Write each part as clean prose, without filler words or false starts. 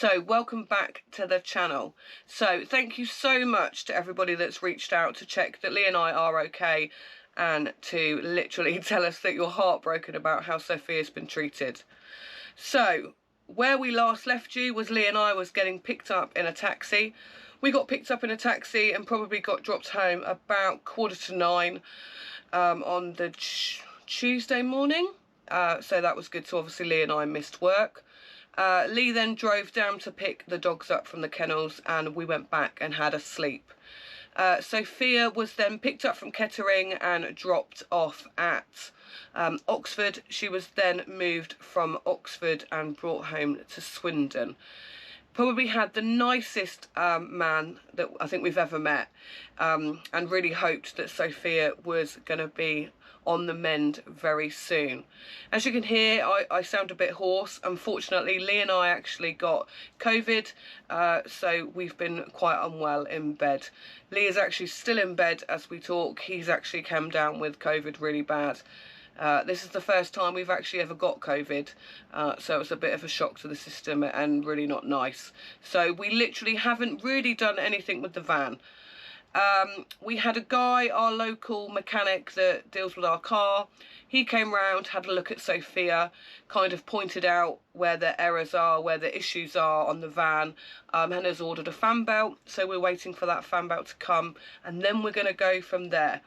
So welcome back to the channel. So thank you so much to everybody that's reached out to check that Lee and I are okay and to literally tell us that you're heartbroken about how Sophia's been treated. So where we last left you was Lee and I was getting picked up in a taxi. We got picked up in a taxi and probably got dropped home about 9:15 on the Tuesday morning. So that was good. So obviously Lee and I missed work. Lee then drove down to pick the dogs up from the kennels and we went back and had a sleep. Sophia was then picked up from Kettering and dropped off at Oxford. She was then moved from Oxford and brought home to Swindon. Probably had the nicest man that I think we've ever met, and really hoped that Sophia was going to be on the mend very soon. As you can hear, I sound a bit hoarse. Unfortunately, Lee and I actually got COVID, so we've been quite unwell in bed. Lee is actually still in bed as we talk. He's actually come down with COVID really bad. This is the first time we've actually ever got COVID, so it's a bit of a shock to the system and really not nice. So we literally haven't really done anything with the van. We had a guy, our local mechanic that deals with our car. He came round, had a look at Sophia, kind of pointed out where the errors are, where the issues are on the van, and has ordered a fan belt. So we're waiting for that fan belt to come, and then we're going to go from there.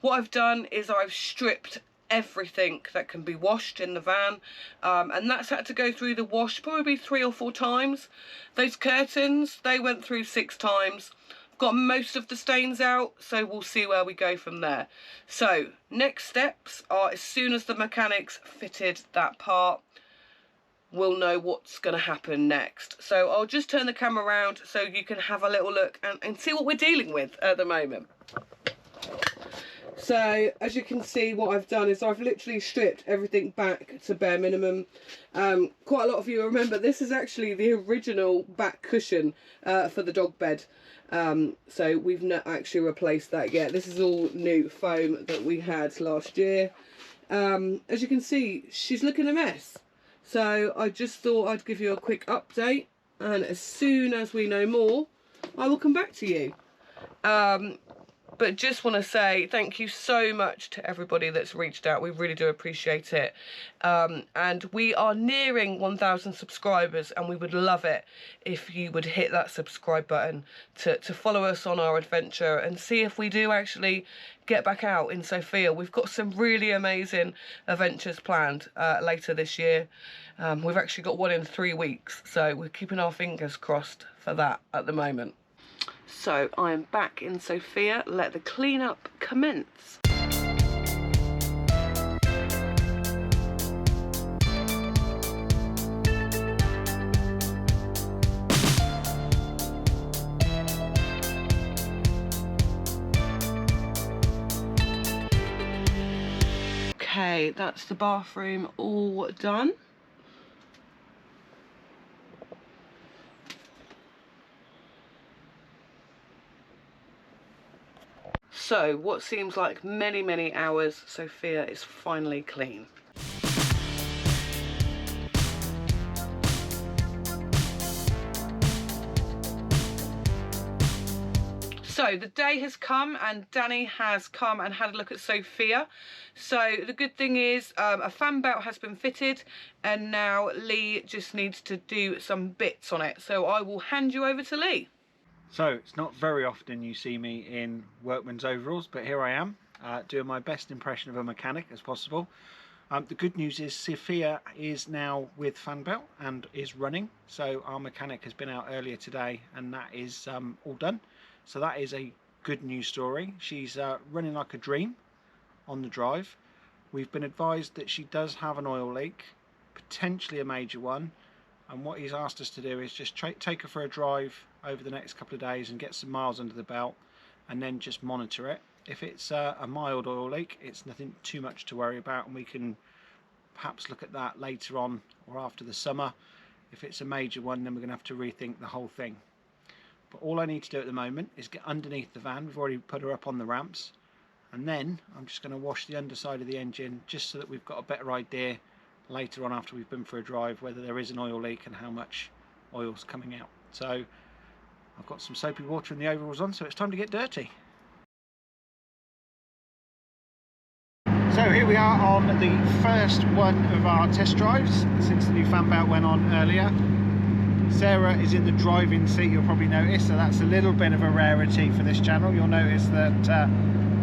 What I've done is I've stripped everything that can be washed in the van, and that's had to go through the wash probably 3 or 4 times. Those curtains, they went through 6 times. Got most of the stains out, so we'll see where we go from there. So next steps are, as soon as the mechanics fitted that part, we'll know what's going to happen next. So I'll just turn the camera around so you can have a little look and see what we're dealing with at the moment. So as you can see, what I've done is I've literally stripped everything back to bare minimum. Quite a lot of you remember this is actually the original back cushion for the dog bed. So we've not actually replaced that yet. This is all new foam that we had last year. As you can see, she's looking a mess. So I just thought I'd give you a quick update, and as soon as we know more, I will come back to you. But just want to say thank you so much to everybody that's reached out. We really do appreciate it. And we are nearing 1,000 subscribers, and we would love it if you would hit that subscribe button to follow us on our adventure and see if we do actually get back out in Sofia. We've got some really amazing adventures planned later this year. We've actually got one in 3 weeks, so we're keeping our fingers crossed for that at the moment. So I am back in Sofia. Let the cleanup commence. Okay, that's the bathroom all done. So, what seems like many, many hours, Sofia is finally clean. So the day has come and Danny has come and had a look at Sofia. So the good thing is a fan belt has been fitted, and now Lee just needs to do some bits on it. So I will hand you over to Lee. So it's not very often you see me in workman's overalls, but here I am doing my best impression of a mechanic as possible. The good news is Sofia is now with fan belt and is running. So our mechanic has been out earlier today and that is all done. So that is a good news story. She's running like a dream on the drive. We've been advised that she does have an oil leak, potentially a major one. And what he's asked us to do is just take her for a drive over the next couple of days and get some miles under the belt, and then just monitor it. If it's a mild oil leak, it's nothing too much to worry about, and we can perhaps look at that later on or after the summer. If it's a major one, then we're going to have to rethink the whole thing. But all I need to do at the moment is get underneath the van. We've already put her up on the ramps, and then I'm just going to wash the underside of the engine just so that we've got a better idea later on after we've been for a drive whether there is an oil leak and how much oils coming out. So I've got some soapy water in the overalls on, so it's time to get dirty. So here we are on the first one of our test drives since the new fan belt went on earlier. Sarah is in the driving seat, you'll probably notice, so that's a little bit of a rarity for this channel. You'll notice that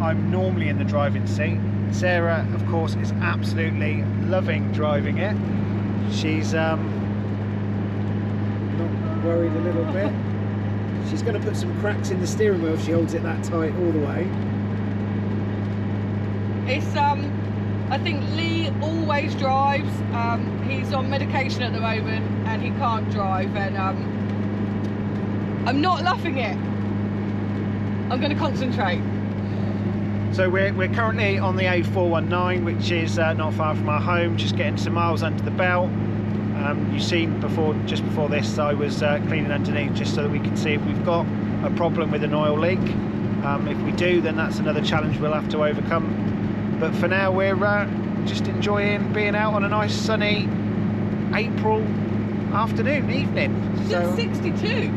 I'm normally in the driving seat. Sarah, of course, is absolutely loving driving it. She's not worried a little bit. She's going to put some cracks in the steering wheel if she holds it that tight all the way. It's I think Lee always drives. He's on medication at the moment and he can't drive, and I'm not loving it. I'm going to concentrate. So we're currently on the A419, which is not far from our home, just getting some miles under the belt. You've seen just before this, I was cleaning underneath just so that we can see if we've got a problem with an oil leak. If we do, then that's another challenge we'll have to overcome. But for now, we're just enjoying being out on a nice sunny April evening. So 62.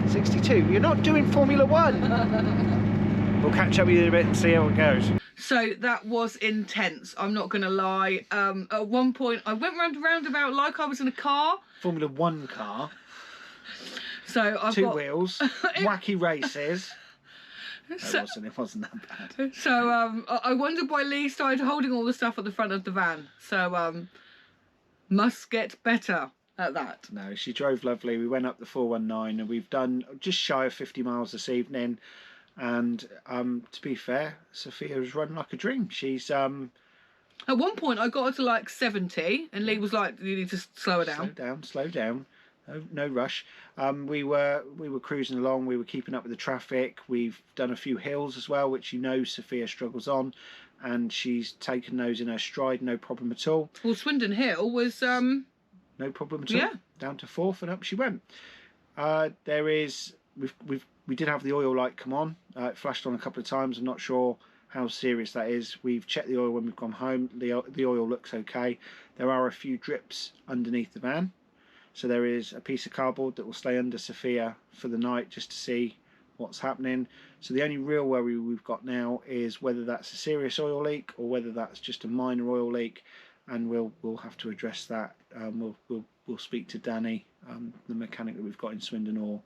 62. You're not doing Formula 1. We'll catch up with you in a bit and see how it goes. So that was intense, I'm not going to lie. At one point, I went round a roundabout like I was in a car. Formula 1 car. So I've Two got... wheels, wacky races. It wasn't that bad. So I wondered why Lee started holding all the stuff at the front of the van. So must get better at that. No, she drove lovely. We went up the 419 and we've done just shy of 50 miles this evening. And to be fair, Sophia was running like a dream. She's at one point I got her to like 70 and Lee was like, you need to slow her down. Slow down. No rush. We were cruising along. We were keeping up with the traffic. We've done a few hills as well, which you know Sophia struggles on, and she's taken those in her stride, no problem at all. Well, Swindon Hill was no problem at all. Yeah. Down to 4th and up she went. We did have the oil light come on. It flashed on a couple of times. I'm not sure how serious that is. We've checked the oil when we've gone home. The oil looks okay. There are a few drips underneath the van. So there is a piece of cardboard that will stay under Sophia for the night just to see what's happening. So the only real worry we've got now is whether that's a serious oil leak or whether that's just a minor oil leak, and we'll have to address that. We'll speak to Danny, the mechanic that we've got in Swindon, or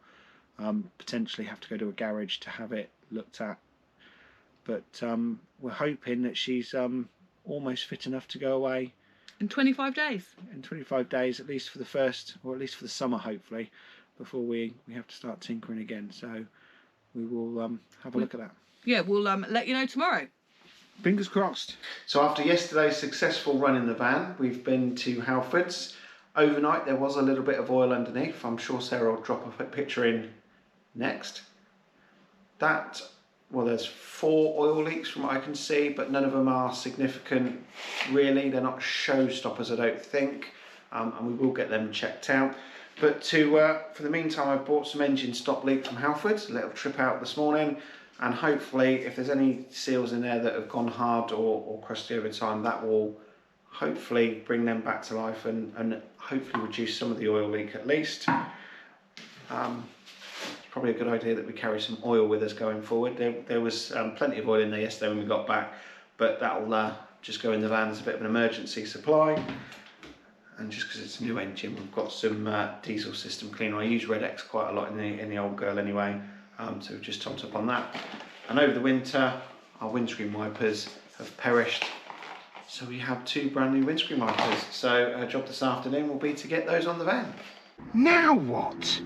potentially have to go to a garage to have it looked at. But we're hoping that she's almost fit enough to go away. in 25 days. In 25 days, at least for the first, or at least for the summer, hopefully, before we have to start tinkering again. So we will have a look at that. Yeah, we'll let you know tomorrow. Fingers crossed. So after yesterday's successful run in the van, we've been to Halfords. Overnight there was a little bit of oil underneath. I'm sure Sarah will drop a picture in next. Well, there's 4 oil leaks from what I can see, but none of them are significant really. They're not showstoppers, I don't think, and we will get them checked out. But for the meantime, I've bought some engine stop leak from Halfords, a little trip out this morning, and hopefully if there's any seals in there that have gone hard or crusty over time, that will hopefully bring them back to life and hopefully reduce some of the oil leak at least. It's probably a good idea that we carry some oil with us going forward. There was plenty of oil in there yesterday when we got back, but that'll just go in the van as a bit of an emergency supply. And just because it's a new engine, we've got some diesel system cleaner. I use Red X quite a lot in the old girl anyway, so we've just topped up on that. And over the winter, our windscreen wipers have perished, so we have 2 brand new windscreen wipers. So our job this afternoon will be to get those on the van. Now what?